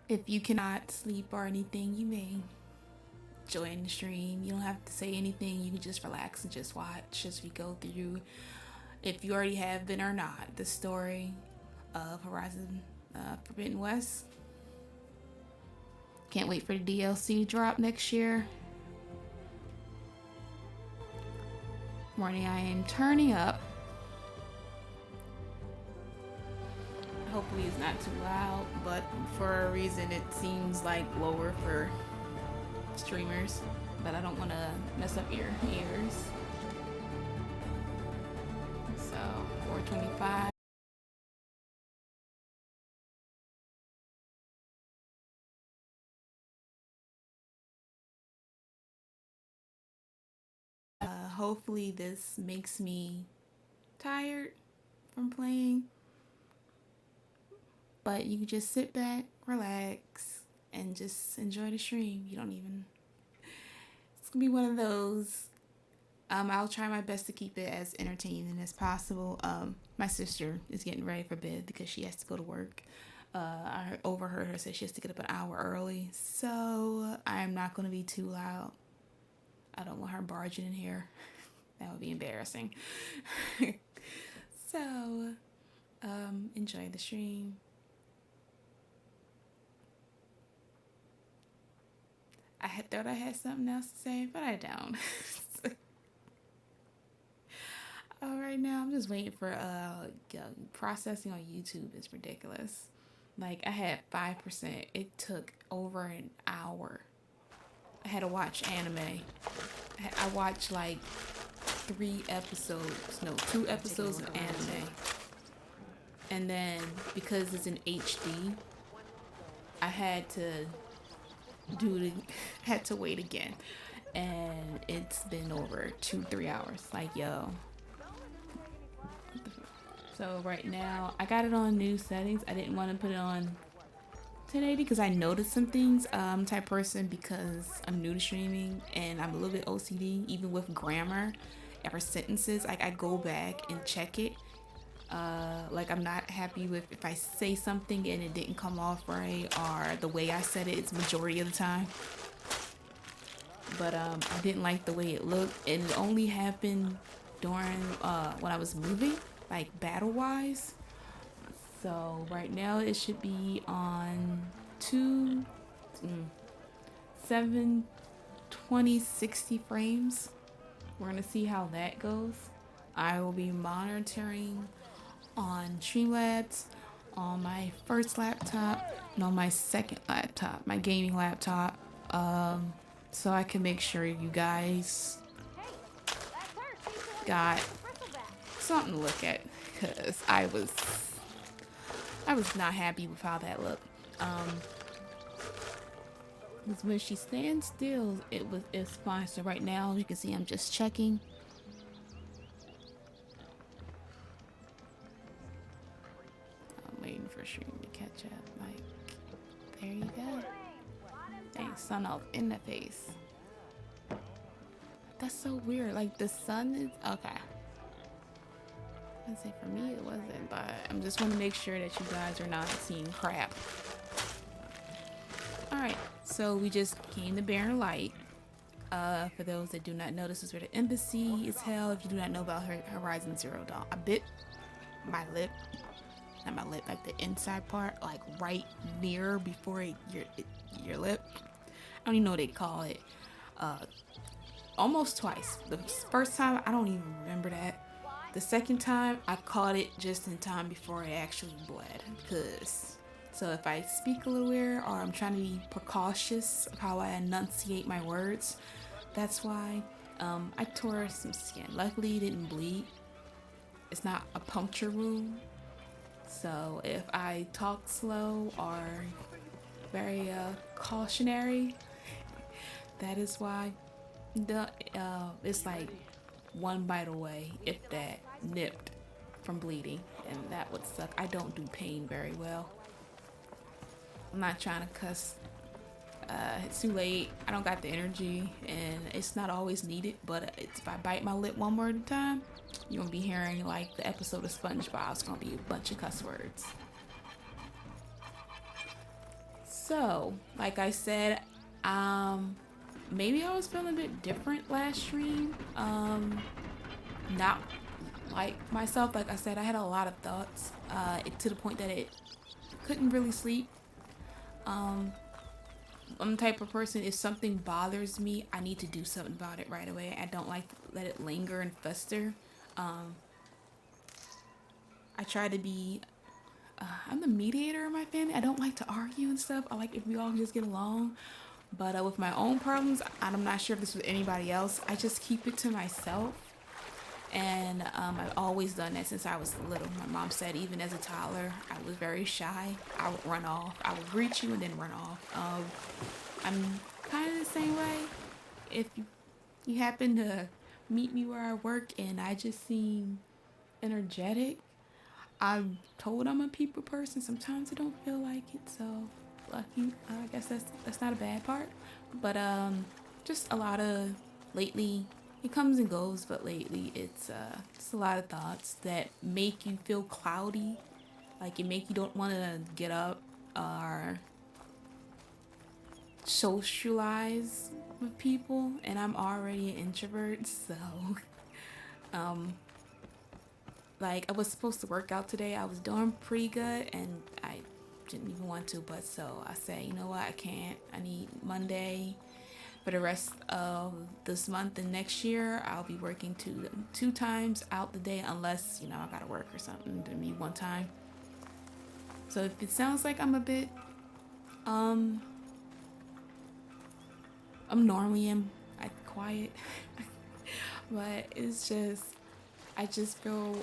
If you cannot sleep or anything, you may join the stream. You don't have to say anything. You can just relax and just watch as we go through, if you already have been or not, the story of Horizon Forbidden West. Can't wait for the DLC to drop next year. Morning, I am turning up. Hopefully it's not too loud, but for a reason it seems like lower for streamers, but I don't want to mess up your ears. So 425. Hopefully this makes me tired from playing, but you can just sit back, relax, and just enjoy the stream. You don't even, it's gonna be one of those. I'll try my best to keep it as entertaining as possible. My sister is getting ready for bed because she has to go to work. I overheard her say she has to get up an hour early, so I'm not going to be too loud. I don't want her barging in here. That would be embarrassing. So, enjoy the stream. I thought I had something else to say, but I don't. Right now, I'm just waiting for processing on YouTube is ridiculous. Like, I had 5%. It took over an hour. I had to watch anime. I watched like 2 episodes of anime. And then, because it's in HD, I had to had to wait again. And it's been over 2-3 hours. Like, yo. So right now, I got it on new settings. I didn't want to put it on 1080 because I noticed some things. I'm the type of person, because I'm new to streaming and I'm a little bit OCD, even with grammar or sentences. Like, I go back and check it. Like, I'm not happy with if I say something and it didn't come off right, or the way I said it. It's majority of the time. But I didn't like the way it looked, and it only happened during when I was moving, like battle wise. So right now it should be on 720 60 frames. We're gonna see how that goes. I will be monitoring on Streamlabs, on my first laptop, and on my second laptop, my gaming laptop, so I can make sure you guys got something to look at, because I was not happy with how that looked. Because when she stands still, it's fine. So right now, you can see I'm just checking. I'm waiting for stream to catch up. Like, there you go. Dang, sun off in the face. That's so weird. Like, the sun is okay. I'd say for me it wasn't, but I'm just want to make sure that you guys are not seeing crap. Alright, so we just came to Barren Light. For those that do not know, this is where the embassy is held. If you do not know about Horizon Zero Dawn, I bit my lip, not my lip, like the inside part, like right near before your lip. I don't even know what they call it. Almost twice. The first time, I don't even remember that. The second time, I caught it just in time before it actually bled. So if I speak a little weird, or I'm trying to be precautious of how I enunciate my words, that's why. I tore some skin. Luckily, it didn't bleed. It's not a puncture wound. So if I talk slow or very cautionary, that is why. It's like one bite away, if that, nipped from bleeding, and that would suck. I don't do pain very well. I'm not trying to cuss. It's too late. I don't got the energy, and it's not always needed, but if I bite my lip one more time, you're gonna be hearing like the episode of SpongeBob. It's gonna be a bunch of cuss words. So, like I said, maybe I was feeling a bit different last stream. Not like myself. Like I said, I had a lot of thoughts, to the point that it couldn't really sleep. I'm the type of person, if something bothers me, I need to do something about it right away. I don't like to let it linger and fester. I try to be, I'm the mediator in my family. I don't like to argue and stuff. I like if we all just get along. But with my own problems, I'm not sure if this was anybody else, I just keep it to myself. And I've always done that since I was little. My mom said even as a toddler, I was very shy. I would run off. I would greet you and then run off. I'm kind of the same way. If you happen to meet me where I work and I just seem energetic, I'm told I'm a people person. Sometimes I don't feel like it, so lucky. I guess that's not a bad part. But just a lot of lately. It comes and goes, but lately it's just a lot of thoughts that make you feel cloudy, like it make you don't want to get up or socialize with people. And I'm already an introvert, so like I was supposed to work out today. I was doing pretty good, and I didn't even want to, but so I said, you know what, I can't. I need Monday. For the rest of this month and next year, I'll be working two times out the day, unless, you know, I gotta work or something to me one time. So if it sounds like I'm a bit, I'm normally quiet, but it's just, I just feel,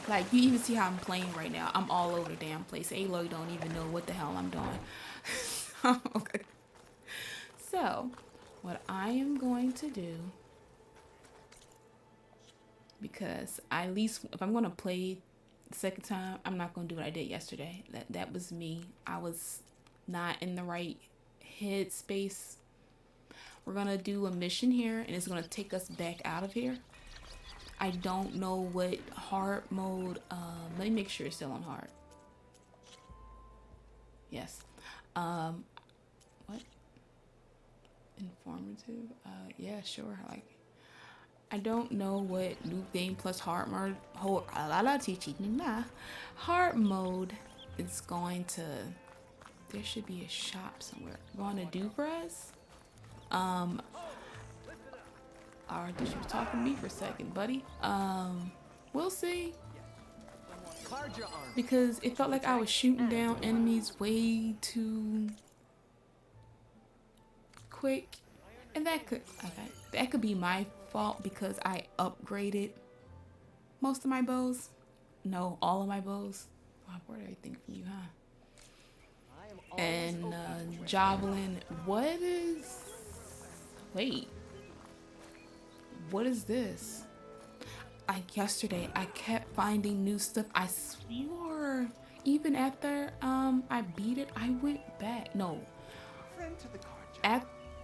like you even see how I'm playing right now. I'm all over the damn place. Aloy don't even know what the hell I'm doing. Okay. So, what I am going to do, because at least if I'm going to play the second time, I'm not going to do what I did yesterday. That was me. I was not in the right head space. We're going to do a mission here, and it's going to take us back out of here. I don't know what hard mode. Let me make sure it's still on hard. Yes. What? Informative? Yeah, sure. Like, I don't know what new game plus hard mode. Hard mode is going to. There should be a shop somewhere. Going to do for us. Or did you talk to me for a second, buddy? We'll see. Because it felt like I was shooting down enemies way too quick, and that could be my fault because I upgraded most of my bows. No, all of my bows. Oh, I bought everything from you, huh? And javelin. What is? Wait. What is this? Like yesterday, I kept finding new stuff. I swore, even after I beat it, I went back. No,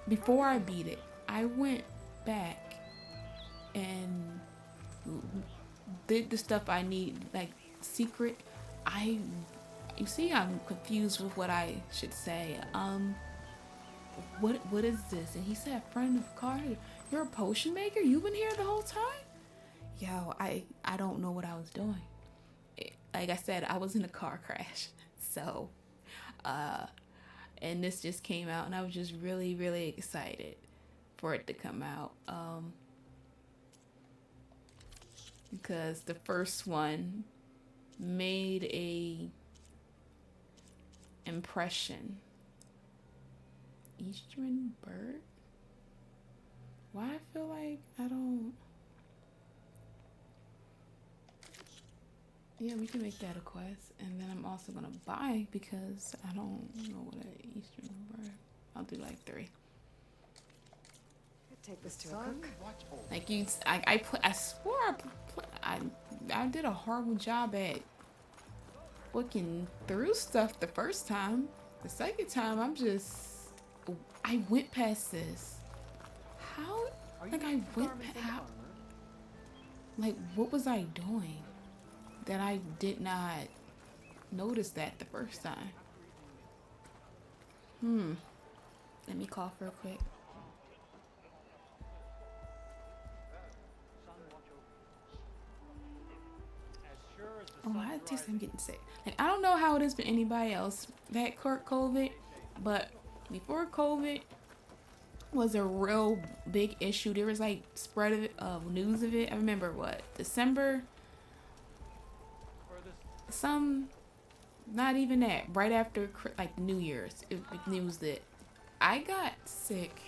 before I beat it, I went back and did the stuff I need, like secret. You see, I'm confused with what I should say. What is this? And he said, friend of Carter, you're a potion maker? You've been here the whole time? Yo, I don't know what I was doing. Like I said, I was in a car crash. So, and this just came out, and I was just really, really excited for it to come out. Because the first one made a impression. Eastern bird? Why I feel like I don't... Yeah, we can make that a quest. And then I'm also going to buy because I don't know what an Eastern bird... I'll do like 3. Take this to a cook. Like you, I swore I did a horrible job at looking through stuff the first time. The second time, I went past this. How? Like I went past. Like what was I doing that I did not notice that the first time? Let me cough real quick. Oh, I taste I'm getting sick. Like, I don't know how it is for anybody else that caught COVID, but before COVID was a real big issue. There was like spread of it, news of it. I remember what, December, not even that. Right after like New Year's, it news that I got sick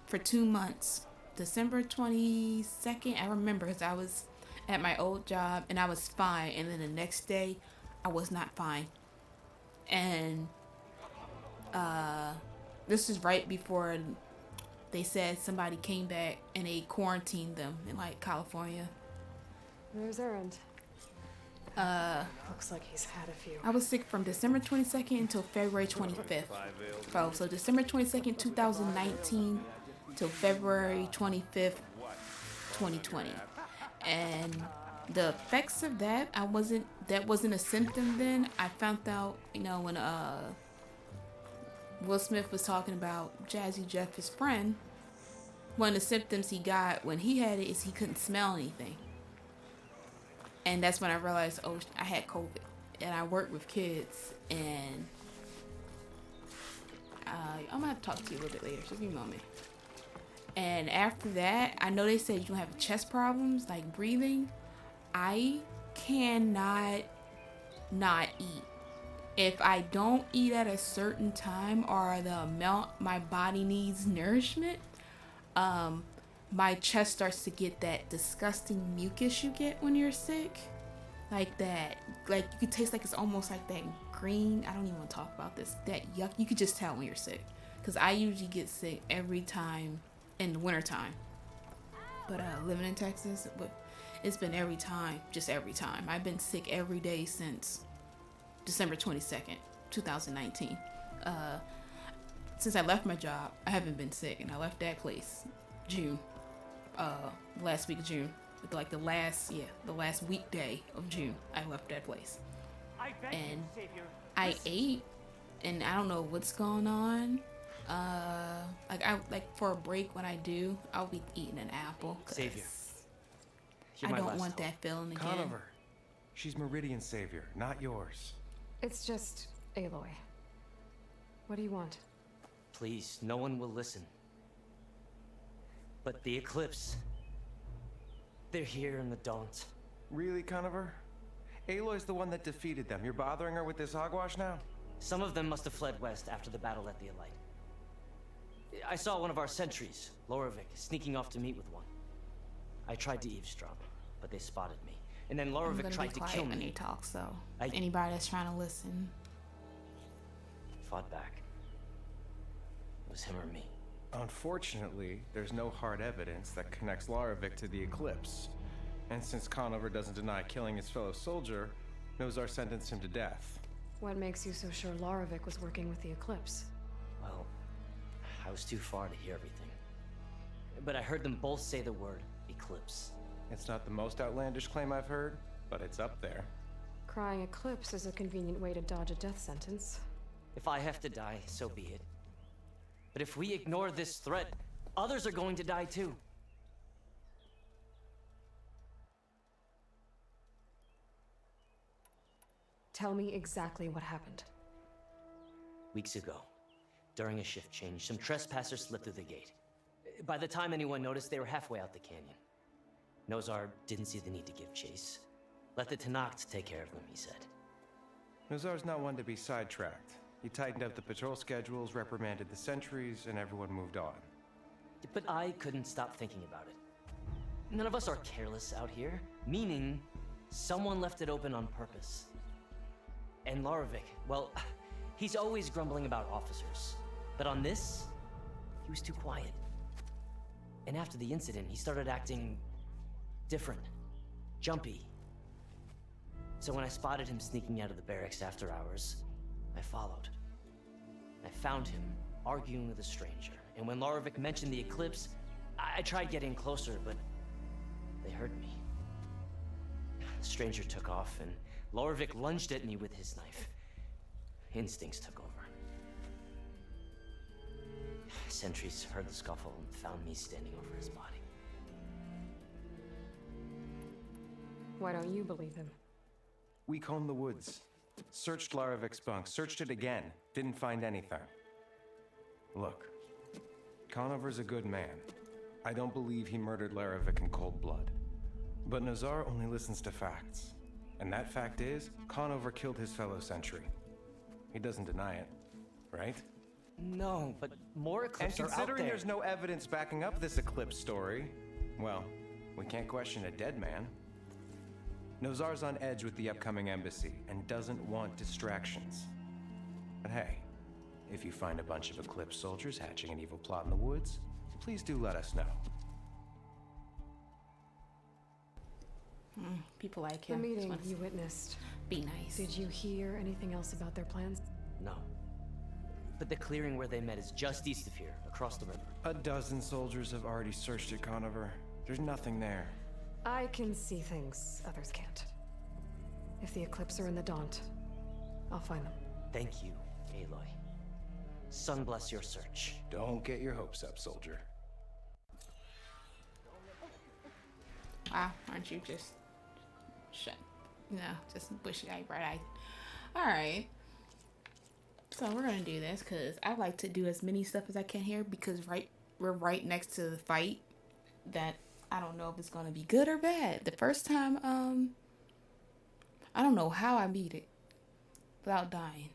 for 2 months. December 22nd, I remember, because I was at my old job and I was fine, and then the next day I was not fine. And this is right before they said somebody came back and they quarantined them in like California. Where's Errand? Looks like he's had a few. I was sick from December 22nd until February 25th. So December 22nd, 2019 till February 25th, 2020. And the effects of that, that wasn't a symptom then. I found out, when Will Smith was talking about Jazzy Jeff, his friend, one of the symptoms he got when he had it is he couldn't smell anything. And that's when I realized, oh, I had COVID. And I work with kids, and I'm going to have to talk to you a little bit later, so give me a moment. And after that, I know they said you don't have chest problems, like breathing. I cannot not eat. If I don't eat at a certain time or the amount my body needs nourishment, my chest starts to get that disgusting mucus you get when you're sick. Like that, like you could taste like it's almost like that green, I don't even want to talk about this, that yuck. You could just tell when you're sick. Because I usually get sick every time in the wintertime. But living in Texas, it's been every time, just every time. I've been sick every day since December 22nd, 2019. Since I left my job, I haven't been sick, and I left that place June. Last week of June, like the last weekday of June, I left that place. And I ate, and I don't know what's going on. Like for a break when I do, I'll be eating an apple. Savior. I don't want that feeling again. Conover. She's Meridian's savior, not yours. It's just Aloy. What do you want? Please, no one will listen. But the Eclipse, they're here in the Daunt. Really, Conover? Aloy's the one that defeated them. You're bothering her with this hogwash now? Some of them must have fled west after the battle at the Elite. I saw one of our sentries, Loravik, sneaking off to meet with one. I tried to eavesdrop, but they spotted me. And then Loravik tried to kill me. When he talks, though. Anybody that's trying to listen. Fought back. It was him or me. Unfortunately, there's no hard evidence that connects Loravik to the Eclipse. And since Conover doesn't deny killing his fellow soldier, Nozar sentenced him to death. What makes you so sure Loravik was working with the Eclipse? Well, I was too far to hear everything. But I heard them both say the word Eclipse. It's not the most outlandish claim I've heard, but it's up there. Crying Eclipse is a convenient way to dodge a death sentence. If I have to die, so be it. But if we ignore this threat, others are going to die too. Tell me exactly what happened. Weeks ago, during a shift change, some trespassers slipped through the gate. By the time anyone noticed, they were halfway out the canyon. Nozar didn't see the need to give chase. Let the Tenakth take care of them, he said. Nozar's not one to be sidetracked. He tightened up the patrol schedules, reprimanded the sentries, and everyone moved on. But I couldn't stop thinking about it. None of us are careless out here, meaning someone left it open on purpose. And Loravik, well, he's always grumbling about officers. But on this, he was too quiet. And after the incident, he started acting different, jumpy. So when I spotted him sneaking out of the barracks after hours, I followed. I found him arguing with a stranger. And when Loravik mentioned the Eclipse, I tried getting closer, but they heard me. The stranger took off, and Loravik lunged at me with his knife. Instincts took over. Sentries heard the scuffle and found me standing over his body. Why don't you believe him? We combed the woods, searched Laravic's bunk, searched it again, didn't find anything. Look, Conover's a good man. I don't believe he murdered Laravic in cold blood. But Nazar only listens to facts. And that fact is, Conover killed his fellow sentry. He doesn't deny it, right? No, but more eclipses And are out considering there. there's no evidence backing up this eclipse story, well, we can't question a dead man. Nozar's on edge with the upcoming embassy and doesn't want distractions. But hey, if you find a bunch of Eclipse soldiers hatching an evil plot in the woods, please do let us know. People like The him. Just meeting wanna you witnessed. be nice. Did you hear anything else about their plans? No. But the clearing where they met is just east of here, across the river. A dozen soldiers have already searched it, Conover. There's nothing there. I can see things others can't. If the Eclipse are in the Daunt, I'll find them. Thank you, Aloy. Sun bless your search. Don't get your hopes up, soldier. Wow, aren't you just shut? No, just bushy-eyed, bright-eyed. All right. So we're gonna do this because I like to do as many stuff as I can here because we're right next to the fight that I don't know if it's gonna be good or bad. The first time, I don't know how I beat it without dying.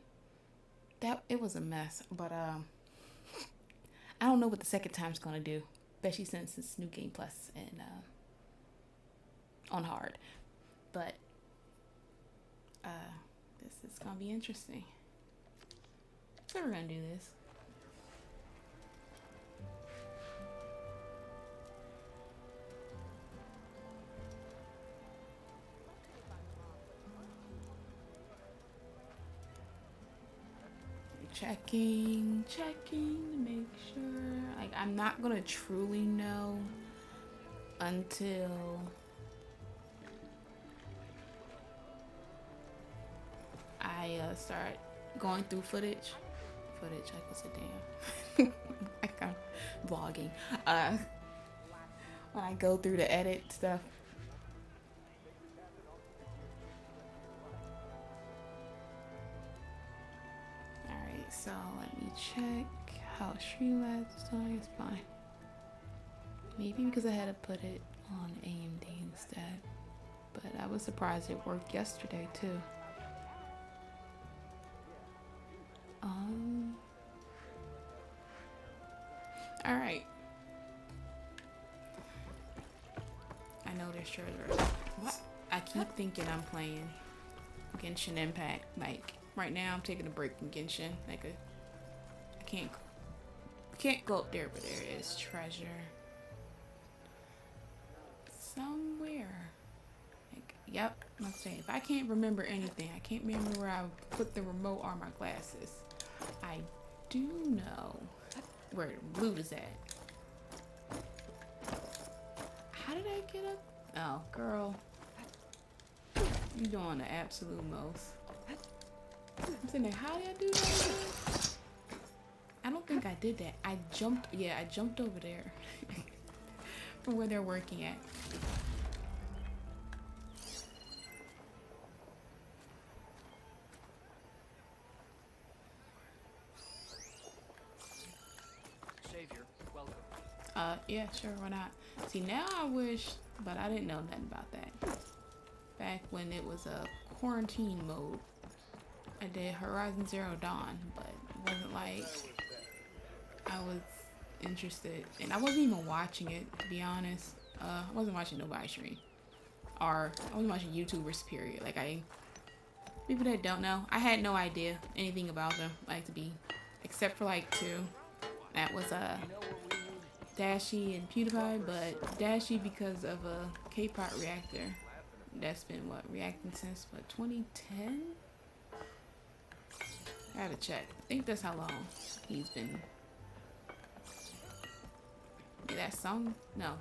It was a mess, but I don't know what the second time's gonna do, especially since it's New Game Plus and on hard. But this is gonna be interesting. So we're gonna do this. Checking to make sure. Like, I'm not gonna truly know until I start going through footage. Like, what's a damn? Like, I'm vlogging. When I go through the edit stuff. Alright, so let me check how Streamlabs is doing. It's fine. Maybe because I had to put it on AMD instead. But I was surprised it worked yesterday too. Alright. I know there's trailers. What? I keep thinking I'm playing Genshin Impact. Like, right now I'm taking a break from Genshin. Like, I can't go up there, but there is treasure. Somewhere. Like, yep, let's say if I can't remember anything, I can't remember where I put the remote or my glasses. I do know where the loot is at. How did I get up? Oh, girl. You doing the absolute most. I'm sitting there, how did I do that again? I don't think I did that. I jumped over there. From where they're working at. Savior, welcome. Yeah, sure, why not? See, now I wish, but I didn't know nothing about that. Back when it was a quarantine mode, I did Horizon Zero Dawn, but it wasn't like I was interested, and I wasn't even watching it, to be honest. I wasn't watching nobody stream, or I wasn't watching YouTubers, period. Like, people that don't know, I had no idea anything about them, like, to be, except for like two. That was Dashi and PewDiePie, but Dashi because of a K-pop reactor that's been reacting since 2010. I gotta check. I think that's how long he's been. Yeah, that song? No,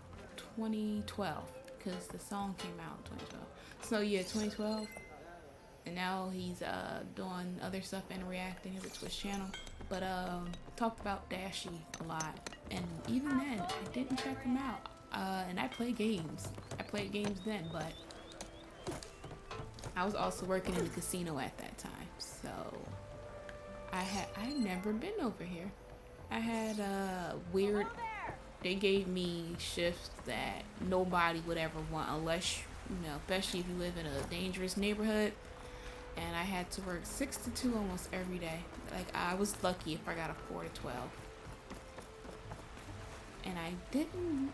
2012, because the song came out in 2012. So yeah, 2012, and now he's doing other stuff and reacting as a Twitch channel. But talked about Dashi a lot, and even then I didn't check him out. And I play games. I played games then, but I was also working in the casino at that time, so I've never been over here. I had a weird. They gave me shifts that nobody would ever want unless, you know, especially if you live in a dangerous neighborhood. And I had to work 6 to 2 almost every day. Like, I was lucky if I got a 4 to 12. And I didn't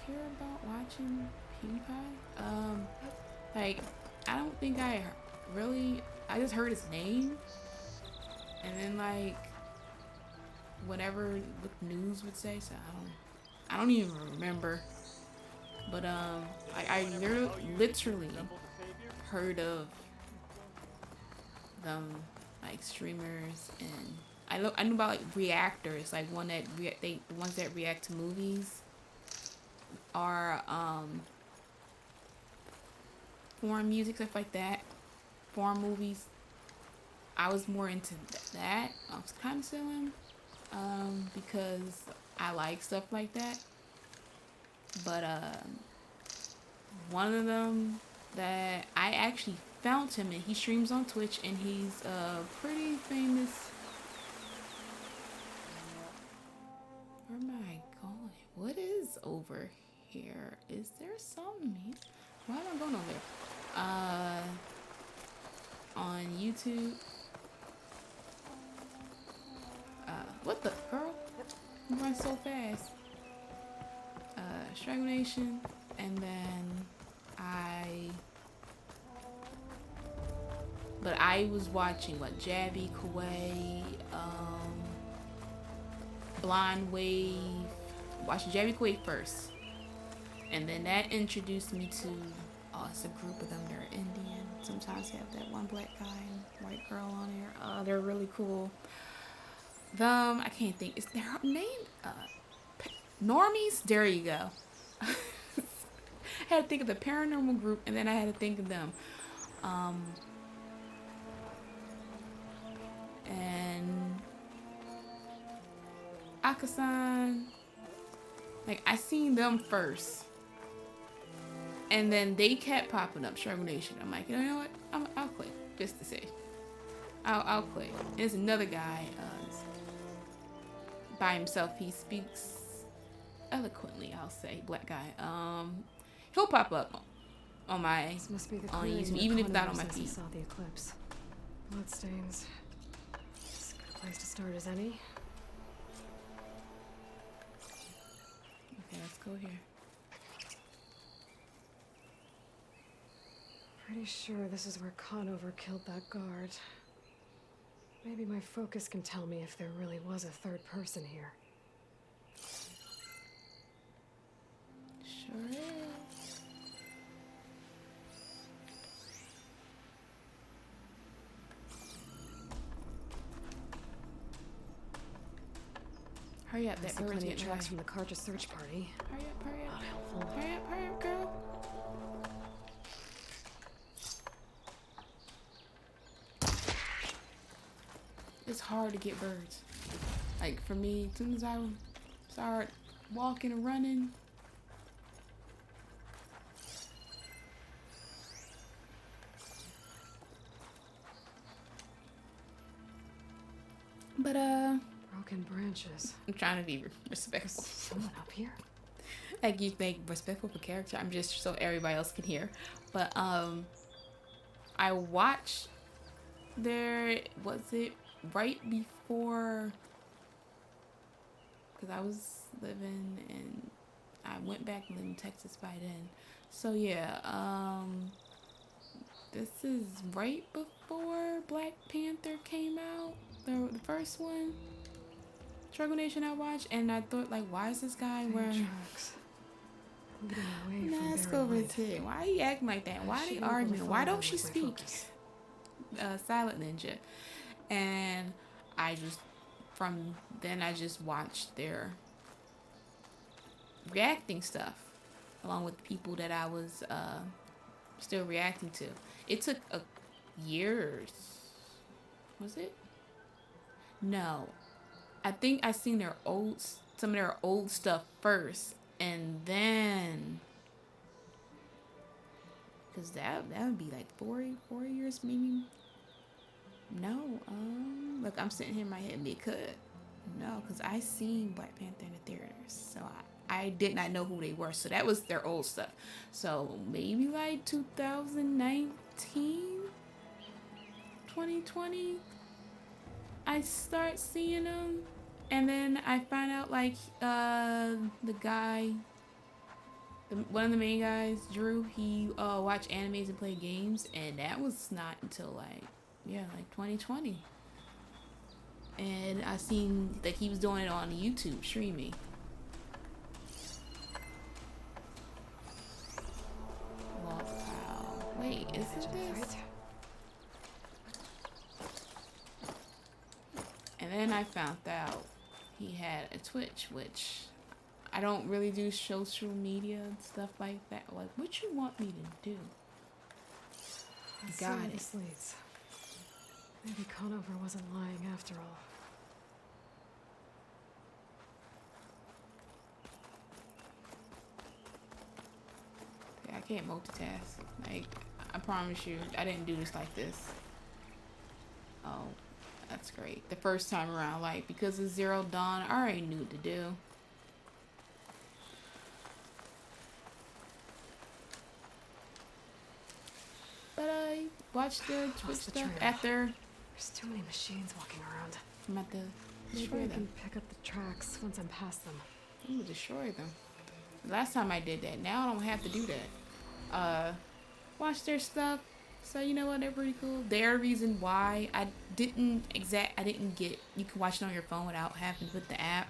care about watching PewDiePie. Like, I don't think I just heard his name. And then, like, whatever the news would say, so I don't even remember. But I literally heard of them, like, streamers, and I knew about, like, reactors, like the ones that react to movies are foreign music, stuff like that, foreign movies. I was more into that. I was kind of silly, because I like stuff like that. But one of them that I actually found him, and he streams on Twitch, and he's pretty famous. Where am I going? What is over here? Is there something here? Why am I going over there? On YouTube. What the girl? You run so fast. Struggle Nation, and then but I was watching what Jabby, Kuwait, Blonde Wave. Watching Jabby Kuwait first, and then that introduced me to it's a group of them. They're Indian. Sometimes they have that one black guy and white girl on there. They're really cool. Them, I can't think. Is their name Normies? There you go. I had to think of the paranormal group, and then I had to think of them. And Akasan, like, I seen them first, and then they kept popping up. Struggle Nation. I'm like, you know what? I'll click just to say. I'll click. There's another guy by himself. He speaks eloquently, I'll say. Black guy. He'll pop up on my on YouTube, even if not on my feed. Saw the eclipse. Bloodstains. As good a place to start as any. Okay, let's go here. Pretty sure this is where Conover killed that guard. Maybe my focus can tell me if there really was a third person here. Sure is. Hurry up, that bird's plenty of getting tracks away. from the Karja search party. Hurry up, hurry up. Not helpful. Hurry up, girl. It's hard to get birds. Like, for me, as soon as I start walking and running, but Broken branches. I'm trying to be respectful. Someone up here? Like, you think respectful for character, I'm just so everybody else can hear. But I watched was it right before, because I was living in, I went back and lived in Texas by then. So yeah, this is right before Black Panther came out, the first one. Struggle Nation I watched, and I thought, like, why is this guy wearing... Let's go over here. Why are you acting like that? Why are they arguing? Why don't she speak? Silent Ninja. And from then I just watched their reacting stuff along with the people that I was still reacting to. It took years. Was it? No. I think I seen some of their old stuff first, and then, cause that would be like 4 years maybe. No, look, I'm sitting here in my head, and it could. No, cause I seen Black Panther in the theaters, so I did not know who they were. So that was their old stuff. So maybe like 2019, 2020, I start seeing them. And then I find out like the guy, one of the main guys, Drew, he watched animes and played games, and that was not until like 2020. And I seen that he was doing it on YouTube streaming. Lost Pal. Wait, is it this? And then I found out he had a Twitch, which I don't really do social media and stuff like that. Like, what you want me to do? Got it. Leads. Maybe Conover wasn't lying after all. I can't multitask. Like, I promise you, I didn't do this like this. Oh, that's great. The first time around, like, because of Zero Dawn, I already knew what to do. But I watched the Twitch stuff after. There's too many machines walking around. I'm about to destroy Maybe I them. can pick up the tracks once I'm past them. I'm gonna destroy them. Last time I did that. Now I don't have to do that. Watch their stuff. So you know what? They're pretty cool. Their reason why I didn't get. You can watch it on your phone without having to put the app.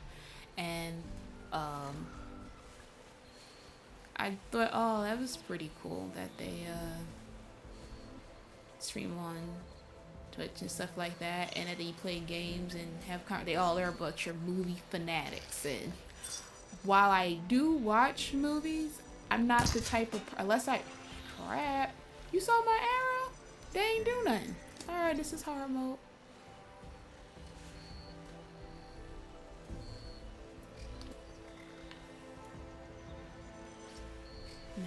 And I thought, oh, that was pretty cool that they stream on Twitch and stuff like that, and that they play games and have they all are a bunch of movie fanatics. And while I do watch movies, I'm not the type of unless I crap. You saw my arrow? They ain't do nothing. All right, this is hard mode.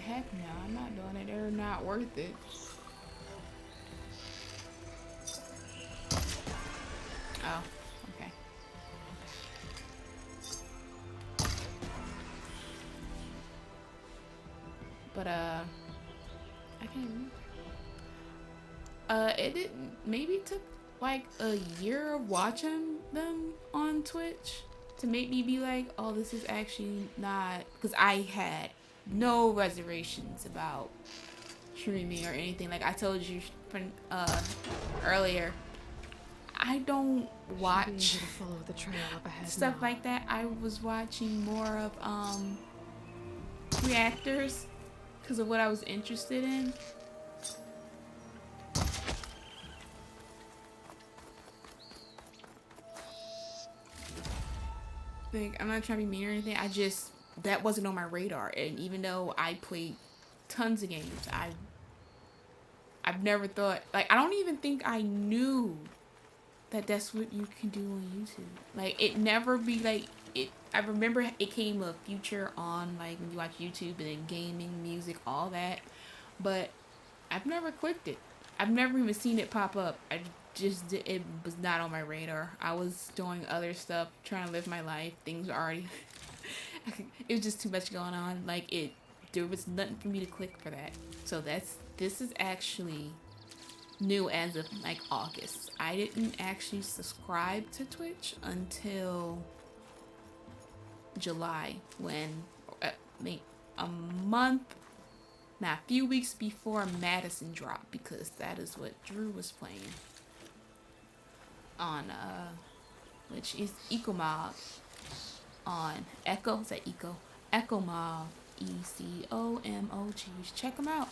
Heck no, I'm not doing it. They're not worth it. Oh, okay. But I can't remember. It didn't. Maybe it took like a year of watching them on Twitch to make me be like, oh, this is actually not, because I had no reservations about streaming or anything. Like I told you earlier, I don't watch follow the trail up ahead stuff now. like that. I was watching more of reactors because of what I was interested in. Like, I'm not trying to be mean or anything. I just, that wasn't on my radar. And even though I played tons of games, I've never thought, like, I don't even think I knew that that's what you can do on YouTube. Like, it never be like, I remember it came a feature on, like, when you watch YouTube and then gaming, music, all that. But I've never clicked it. I've never even seen it pop up. It was not on my radar. I was doing other stuff, trying to live my life. Things were already, it was just too much going on. Like, there was nothing for me to click for that. So this is actually new as of like August. I didn't actually subscribe to Twitch until July, when a few weeks before Madison dropped, because that is what Drew was playing on which is Eco Mob on Echo. Is that Eco? Echo Mob, ECOMOG. Check them out.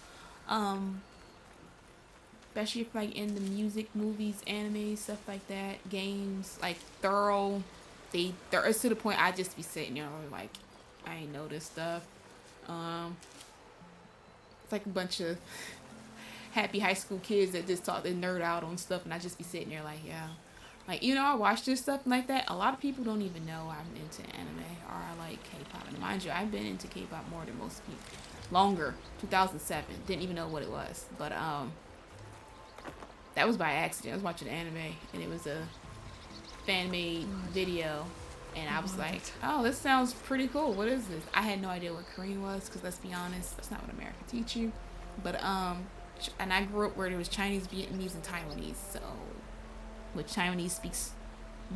Especially if like in the music, movies, anime, stuff like that, games, like thorough. They're to the point I just be sitting there like, I ain't know this stuff. It's like a bunch of happy high school kids that just talk, they nerd out on stuff, and I just be sitting there like, yeah. Like, you know, I watch this stuff like that. A lot of people don't even know I'm into anime or I like K-pop. And mind you, I've been into K-pop more than most people. Longer. 2007. Didn't even know what it was. But, that was by accident. I was watching anime and it was a fan-made video. And I was like, oh, this sounds pretty cool. What is this? I had no idea what Korean was because let's be honest, that's not what America teach you. But, and I grew up where there was Chinese, Vietnamese, and Taiwanese. So, which Taiwanese speaks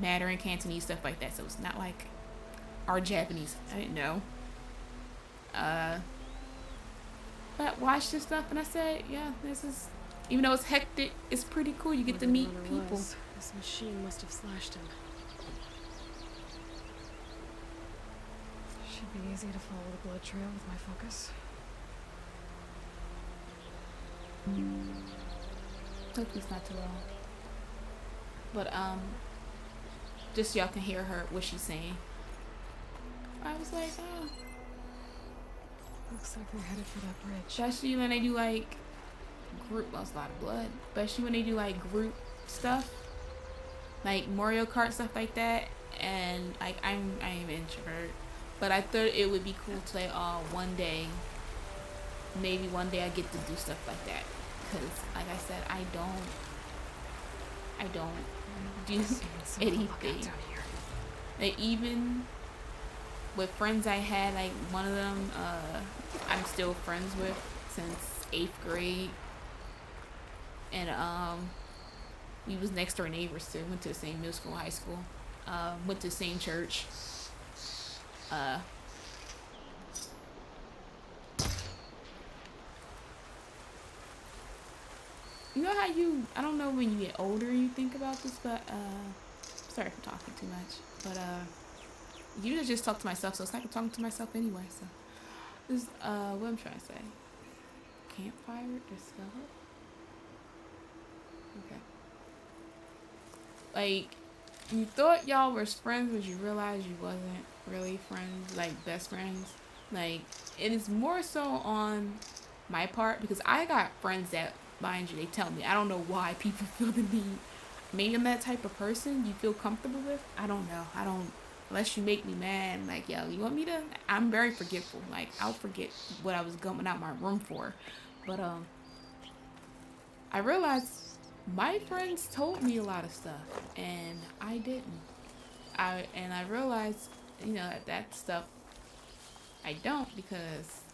Mandarin, Cantonese, stuff like that. So it's not like our Japanese. I didn't know. But watched this stuff and I said, yeah, this is, even though it's hectic, it's pretty cool. You get to meet people. This machine must have slashed him. Should be easy to follow the blood trail with my focus. Hopefully it's not too long. But, just so y'all can hear her, what she's saying. I was like, oh. Looks like they're headed for that bridge. Especially when they do, like, group, well, it's a lot of blood. Especially when they do, like, group stuff. Like, Mario Kart, stuff like that. And, like, I'm an introvert. But I thought it would be cool to, like, one day, maybe one day I get to do stuff like that. Because, like I said, I don't do anything. Like, even with friends I had, like one of them I'm still friends with since 8th grade, and we was next door neighbors too. Went to the same middle school, high school, went to the same church. You know how I don't know when you get older you think about this, but, sorry for talking too much, but, usually just talk to myself, so it's like I'm talking to myself anyway, so, this, what I'm trying to say, campfire, discover, okay, like, you thought y'all was friends, but you realized you wasn't really friends, like, best friends, like, it is more so on my part, because I got friends that, mind you, they tell me, I don't know why people feel the need. Maybe I'm that type of person you feel comfortable with. I don't know. Unless you make me mad. Like, yo, you want me to? I'm very forgetful. Like, I'll forget what I was going out my room for. But, I realized my friends told me a lot of stuff. And I didn't. I realized, you know, that stuff I don't, because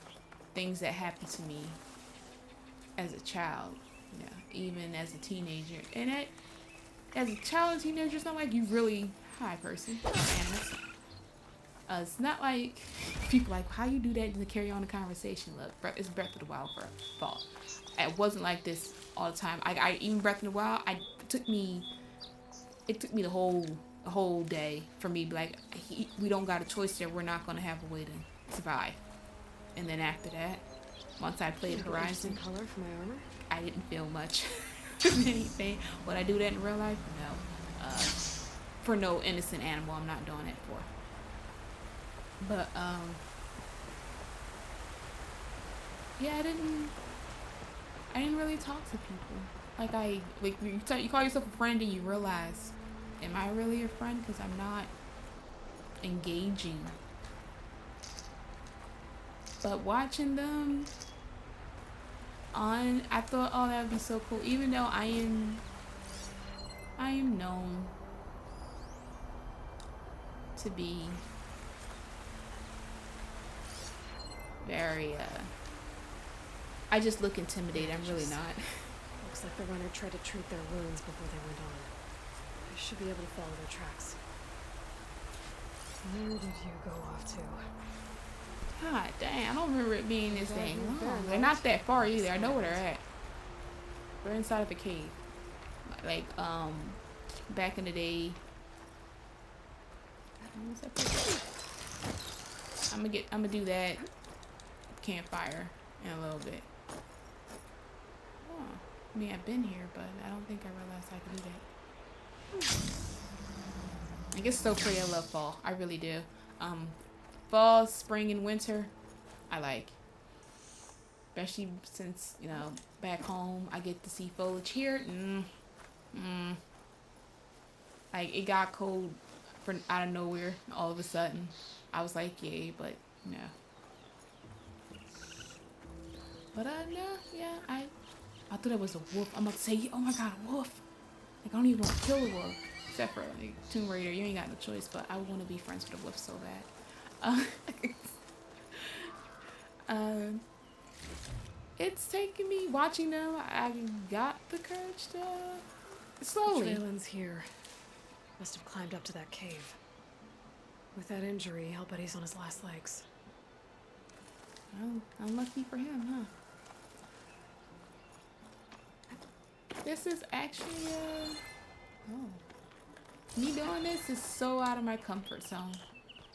things that happened to me as a child, you know, even as a teenager. And as a child and teenager, it's not like you really, hi person, animals. It's not like people like, how you do that to carry on the conversation? Look, it's Breath of the Wild for fault. It wasn't like this all the time. I even Breath of the Wild, it took me the whole day for me to be like, we don't got a choice there. We're not going to have a way to survive. And then after that, once I played Horizon, color for my armor? I didn't feel much of anything. Would I do that in real life? No. For no innocent animal, I'm not doing it for. But yeah, I didn't really talk to people. Like you call yourself a friend and you realize, am I really a friend? Because I'm not engaging. But watching them I thought, oh, that would be so cool. Even though I am known to be very, I just look intimidated. I'm really not. Looks like the runner tried to treat their wounds before they went on. I should be able to follow their tracks. Where did you go off to? God dang, I don't remember it being this thing long. They're not that far either. I know where they're at. They're inside of a cave. Like, back in the day. I'm gonna do that campfire in a little bit. Oh, I mean, I've been here, but I don't think I realized I could do that. I guess so pretty. I love fall. I really do. Fall, spring, and winter, I like. Especially since, you know, back home, I get to see foliage here. Like, it got cold from out of nowhere all of a sudden. I was like, yay, but no. But no, yeah, I thought it was a wolf. I'm about to say, oh my god, a wolf. Like, I don't even want to kill a wolf. Except for like Tomb Raider, you ain't got no choice, but I want to be friends with a wolf so bad. It's taking me, watching them, I got the courage to slowly. Traelin's here. Must have climbed up to that cave. With that injury, I'll bet he's on his last legs. Well, unlucky for him, huh? This is actually, me doing this is so out of my comfort zone.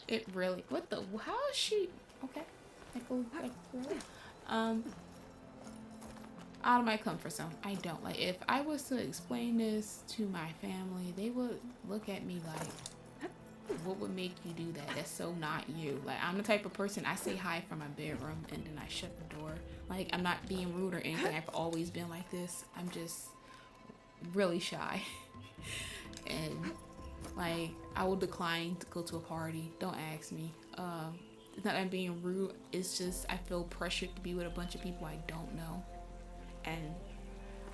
It really, how is she, okay, really? Out of my comfort zone. I don't, like, if I was to explain this to my family, they would look at me like, what would make you do that? That's so not you. Like, I'm the type of person, I say hi from my bedroom and then I shut the door. Like, I'm not being rude or anything. I've always been like this. I'm just really shy. And, like, I will decline to go to a party. Don't ask me. It's not that I'm being rude. It's just I feel pressured to be with a bunch of people I don't know. And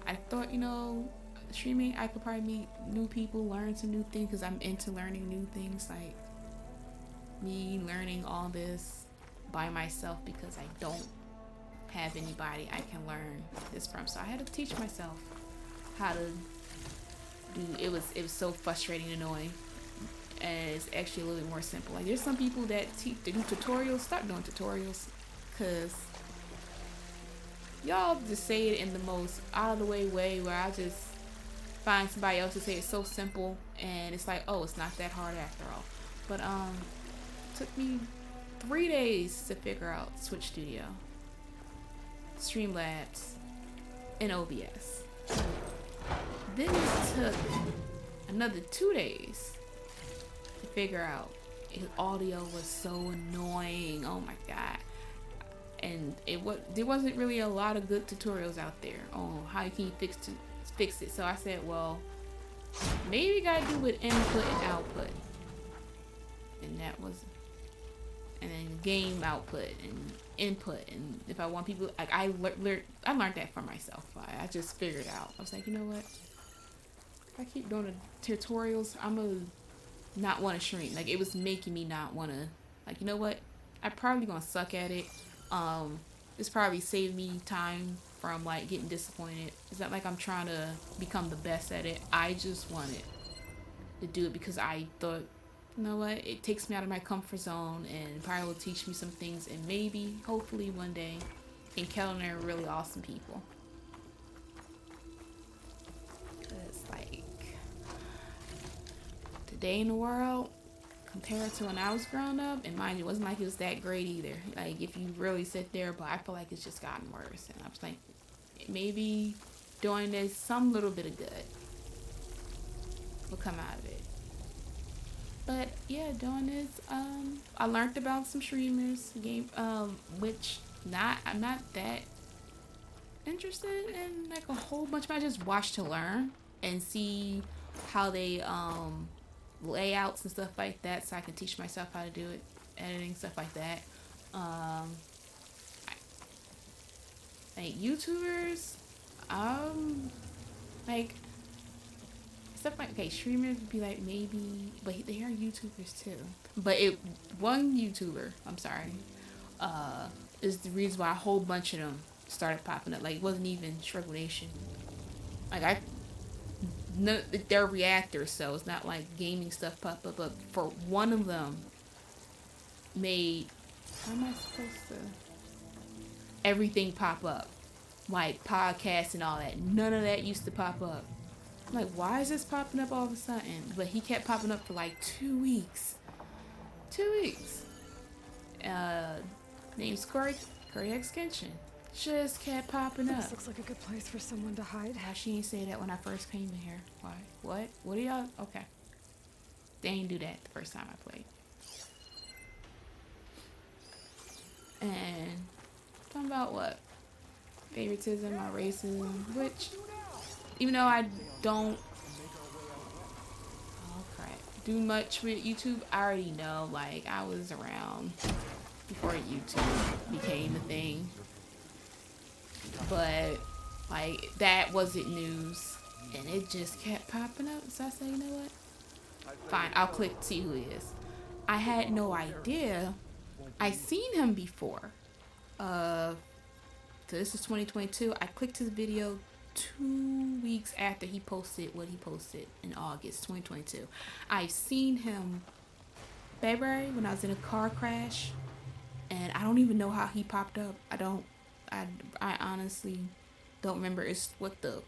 I thought, you know, streaming, I could probably meet new people, learn some new things, because I'm into learning new things. Like, me learning all this by myself because I don't have anybody I can learn this from. So I had to teach myself how to do it. Was so frustrating and annoying. And it's actually a little bit more simple. Like, there's some people that do tutorials. Stop doing tutorials, because y'all just say it in the most out of the way where I just find somebody else to say it's so simple and it's like, oh, it's not that hard after all. But it took me 3 days to figure out Switch Studio, Streamlabs, and OBS. Then it took another 2 days to figure out his audio was so annoying. Oh my god. And there wasn't really a lot of good tutorials out there on how you can fix it. So I said, well, maybe you gotta do with input and output. And that was, and then game output and input. And if I want people, like, I learned that for myself. I just figured it out. I was like, you know what? If I keep doing the tutorials, I'm gonna not want to stream. Like, it was making me not want to, like, you know what? I'm probably gonna suck at it. It's probably saved me time from, like, getting disappointed. It's not like I'm trying to become the best at it. I just wanted to do it because I thought, you know what, it takes me out of my comfort zone and probably will teach me some things, and maybe, hopefully one day, encounter really awesome people. Cause, like, today in the world, compared to when I was growing up, and mind you, it wasn't like it was that great either. Like, if you really sit there, but I feel like it's just gotten worse. And I was like, maybe doing this, some little bit of good will come out of it. But yeah, doing this, I learned about some streamers, which I'm not that interested in, like, a whole bunch of. I just watch to learn and see how they layouts and stuff like that, so I can teach myself how to do it, editing, stuff like that. Like, YouTubers, like, stuff like, okay, streamers would be like, maybe, but they are YouTubers too. But one YouTuber, I'm sorry, is the reason why a whole bunch of them started popping up. Like, it wasn't even Struggle Nation. Like, no, they're reactors, so it's not like gaming stuff pop up. But for one of them, made, how am I supposed to, everything pop up, like podcasts and all that. None of that used to pop up. I'm like, why is this popping up all of a sudden? But he kept popping up for like 2 weeks. 2 weeks. Name's Corey X Kenshin. Just kept popping up. This looks like a good place for someone to hide. Why she didn't say that when I first came in here? Why? What? What are y'all? Okay. They didn't do that the first time I played. And talking about what? Favoritism or racism, which, even though I don't, do much with YouTube. I already know, like, I was around before YouTube became a thing. But, like, that wasn't news. And it just kept popping up. So I said, you know what? Fine, I'll click to see who he is. I had no idea. I seen him before. So this is 2022. I clicked his video 2 weeks after he posted what he posted in August 2022. I've seen him February when I was in a car crash, and I don't even know how he popped up. I honestly don't remember. It's what the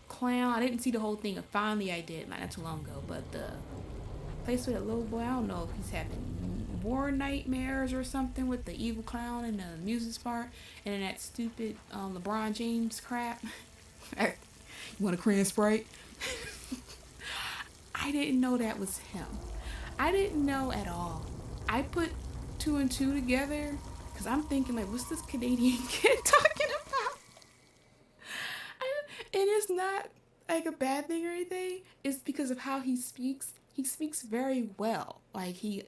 clown. I didn't see the whole thing. Finally I did not too long ago, but the place with a little boy, I don't know if he's having war nightmares or something with the evil clown in the amusement park, and then that stupid LeBron James crap. You want a crayon Sprite? I didn't know that was him. I didn't know at all. I put 2 and 2 together because I'm thinking, like, what's this Canadian kid talking about? And it's not like a bad thing or anything. It's because of how he speaks. He speaks very well. Like, he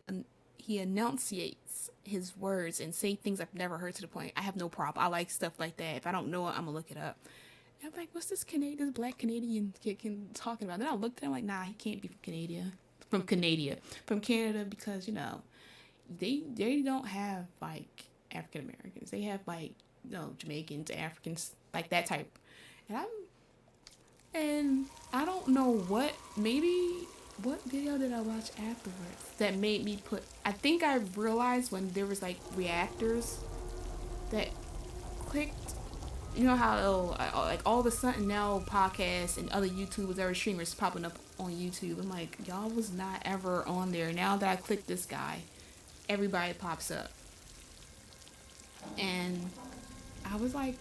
enunciates his words and say things I've never heard to the point. I have no problem. I like stuff like that. If I don't know it, I'm gonna look it up. And I'm like, what's this black Canadian kid talking about? Then I looked at him like, nah, he can't be from Canada, because, you know, they don't have like African Americans. They have, like, you know, Jamaicans, Africans, like that type. And I don't know what video did I watch afterwards that made me I think I realized when there was, like, reactors that clicked. You know how, like, all of a sudden now podcasts and other YouTubers, other streamers popping up on YouTube. I'm like, y'all was not ever on there. Now that I click this guy, everybody pops up. And I was like,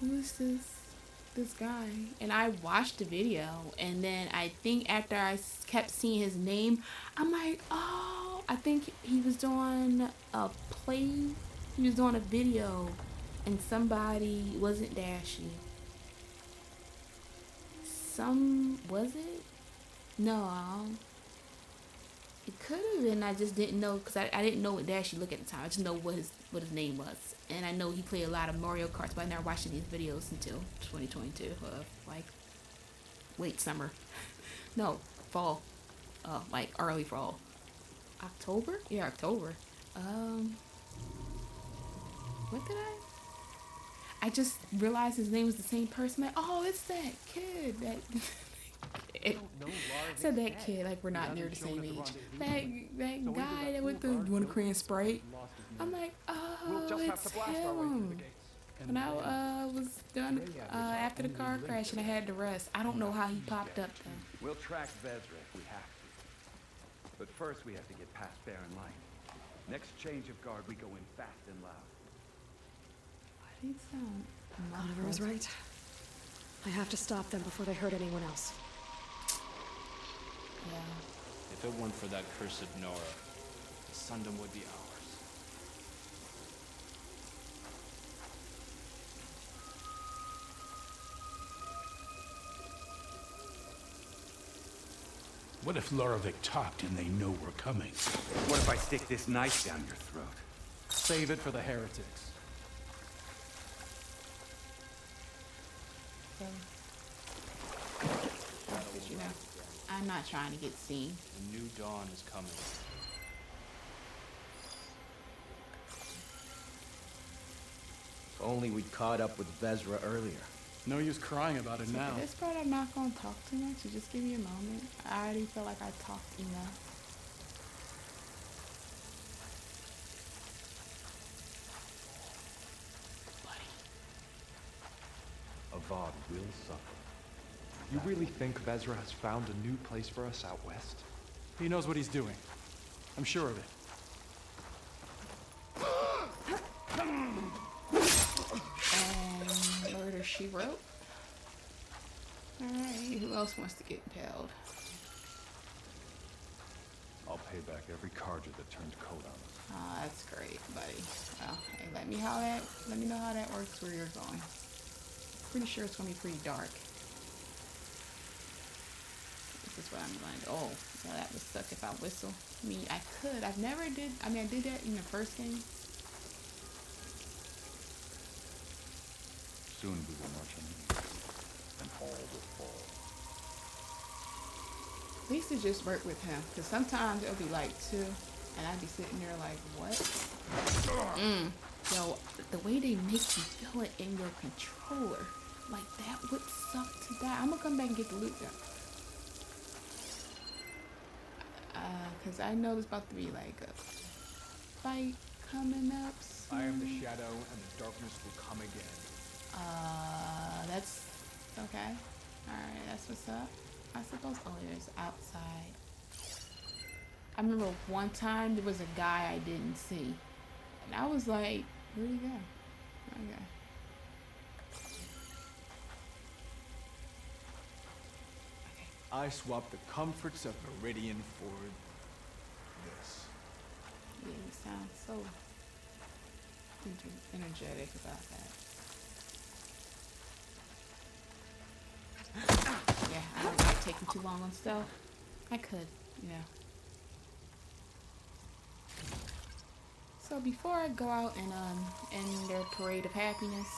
who is this guy? And I watched the video, and then I think after I kept seeing his name, I'm like, oh, I think he was doing a video, and somebody, wasn't Dashy. Was it? No. It could have been, I just didn't know, because I didn't know what Dashy looked at the time. I just know what his name was. And I know he played a lot of Mario Kart, but I never watched these videos until 2022. Late summer. No, fall. Like early fall. October? Yeah, October. What did I just realized his name was the same person. Like, oh, it's that kid. I said that kid, like we're not near the same age. That guy that with the one Korean Sprite. I'm like, oh, it's him. When I was done after the car crash and I had to rest. I don't know how he popped up though. We'll track Vezra if we have to. But first we have to get past Barren Line. Next change of guard, we go in fast and loud. Why do you sound muffled? Oliver was right. I have to stop them before they hurt anyone else. Yeah. If it weren't for that cursed Nora, the Sundom would be ours. What if Loravik talked and they know we're coming? What if I stick this knife down your throat? Save it for the heretics. You know, I'm not trying to get seen. The new dawn is coming. If only we'd caught up with Vezra earlier. No use crying about it now. For this part, I'm not going to talk too much. So just give me a moment. I already feel like I talked enough. Avad will suffer. You really think Vezra has found a new place for us out west? He knows what he's doing. I'm sure of it. Murder, she wrote. Alright, who else wants to get impaled? I'll pay back every carja that turned coat on us. Oh, that's great, buddy. Well, hey, let me know how that works where you're going. Pretty sure it's gonna be pretty dark. This is what I'm going to. Oh, well, that would suck if I whistle. I mean, I could. I've never did. I mean, I did that in the first game. Soon we will march on you, and all will fall. At least it just worked with him. Because sometimes it'll be like 2, and I'd be sitting there like, what? Yo, the way they make you feel it in your controller, like that would suck to die. I'm gonna come back and get the loot though. Cause I know there's about to be like a fight coming up soon. I am the shadow, and the darkness will come again. That's okay. Alright, that's what's up. I suppose, oh, there's outside. I remember one time there was a guy I didn't see. And I was like, where'd he go? Okay. I swapped the comforts of Meridian for this. Yeah, you sound so energetic about that. Yeah, I don't like taking too long on stealth. I could, you know. So before I go out and end their parade of happiness,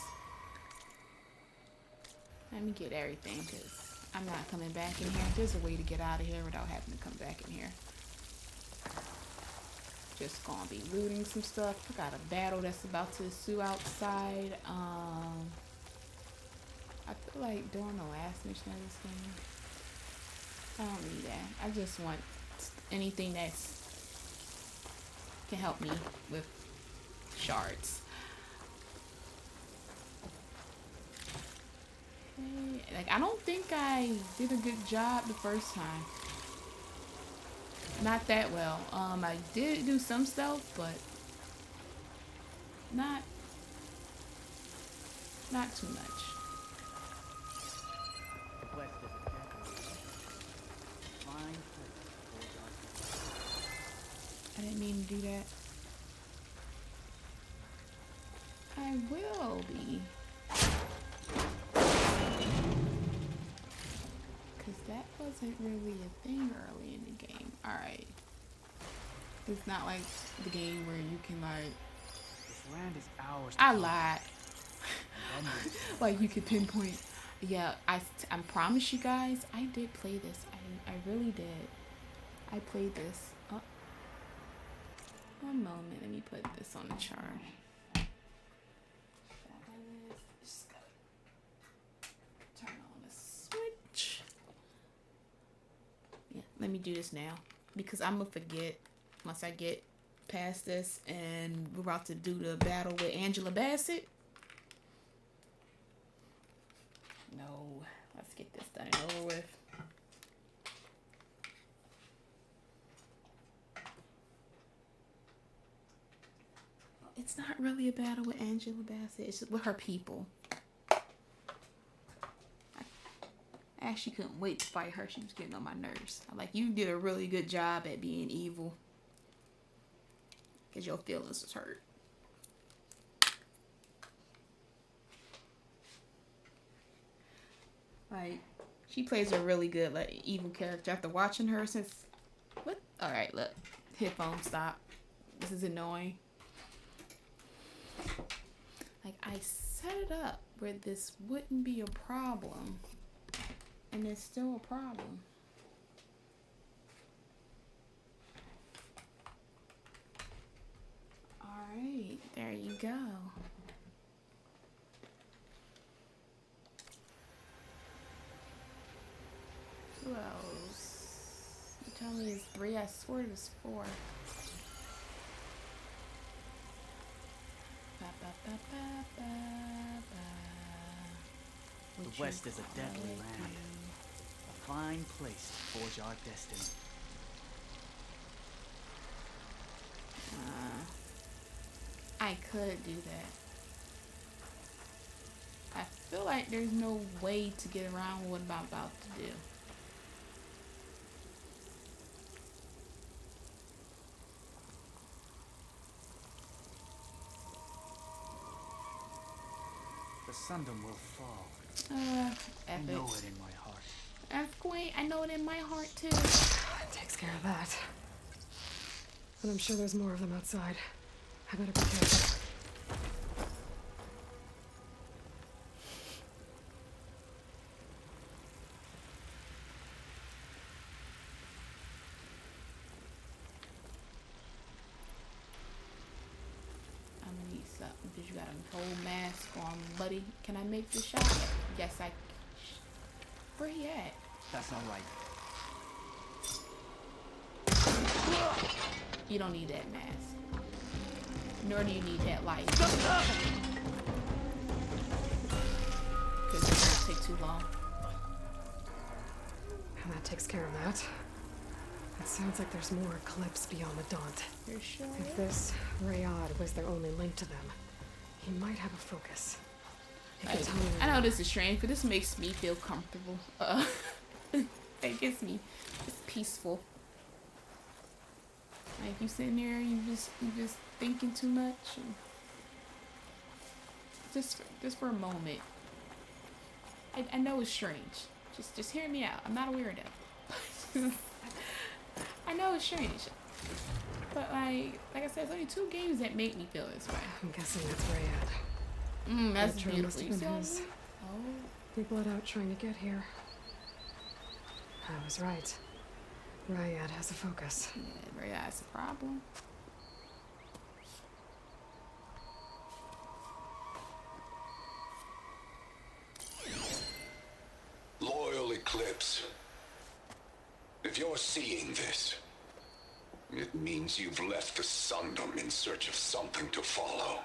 let me get everything, because I'm not coming back in here. There's a way to get out of here without having to come back in here. Just gonna be looting some stuff. I got a battle that's about to ensue outside. I feel like doing the last mission of this game. I don't need that. I just want anything that's can help me with shards. Okay. Like, I don't think I did a good job the first time. Not that well. I did do some stealth, but not too much. I didn't mean to do that. I will be. Because that wasn't really a thing early in the game. Alright. It's not like the game where you can like... This land is ours. I lied. Like you could pinpoint. Yeah, I promise you guys, I did play this. I really did. I played this. Oh. One moment, let me put this on the charge. Just gotta turn on the switch. Yeah, let me do this now because I'm gonna forget once I get past this, and we're about to do the battle with Angela Bassett. No, let's get this done and over with. It's not really a battle with Angela Bassett. It's just with her people. I actually couldn't wait to fight her. She was getting on my nerves. I'm like, you did a really good job at being evil. Because your feelings was hurt. Like, she plays a really good, like, evil character. After watching her since... What? Alright, look. Headphone, stop. This is annoying. Like, I set it up where this wouldn't be a problem. And it's still a problem. Alright, there you go. Who else? You tell me it's 3? I swear it was 4. The West is a deadly land. A fine place to forge our destiny. I could do that. I feel like there's no way to get around what I'm about to do. The Sundom will fall. I I know it in my heart. Earthquake, I know it in my heart too. That takes care of that. But I'm sure there's more of them outside. I better be careful. I'm gonna need something because you got a whole mask on, buddy. Can I make the shot? Yes, I. Where he at? That's not right. You don't need that mask. Nor do you need that light. Because it's gonna take too long. And that takes care of that. It sounds like there's more Eclipse beyond the Daunt. You're sure? If this Rayad was their only link to them, he might have a focus. He could tell me I know this is strange, but this makes me feel comfortable. It gets me just peaceful. Like you sitting there, you just thinking too much. And just for a moment. I know it's strange. Just hear me out. I'm not a weirdo. I know it's strange. But like I said, there's only 2 games that make me feel this way. I'm guessing that's Rayad. That's That trail beautiful. must have been You his. see? Oh, He bled out trying to get here. I was right. Rayad has a focus. yeah, Ray, that's a problem. Loyal Eclipse, if you're seeing this, it means you've left the Sundom in search of something to follow.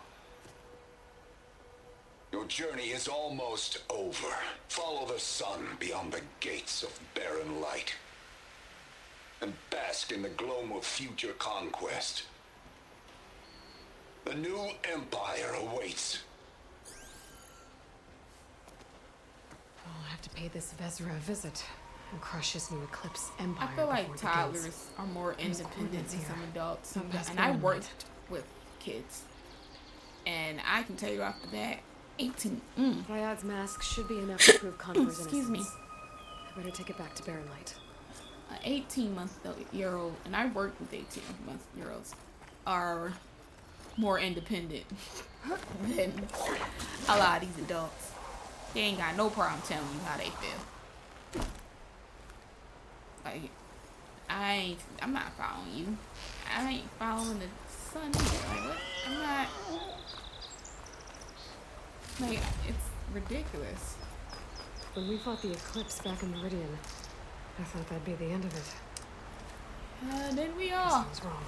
Your journey is almost over. Follow the sun beyond the gates of barren light, and bask in the gloam of future conquest. The new empire awaits. I'll have to pay this Vezra a visit and crush his new Eclipse empire. I feel like before it begins. toddlers are more independent coordinates than some here. adults. Not past And I barren worked light. with kids. And I can tell you off the bat, 18. Rayad's mask should be enough to prove Conqueror's Excuse me. innocence. I better take it back to Barren Light. An 18-month-year-old, and I worked with 18-month-year-olds, are more independent than a lot of these adults. They ain't got no problem telling you how they feel. Like, I'm not following you. I ain't following the sun either. Like, what? I'm not. Like, it's ridiculous. When we fought the Eclipse back in Meridian, I thought that'd be the end of it. Then we all. Something's wrong.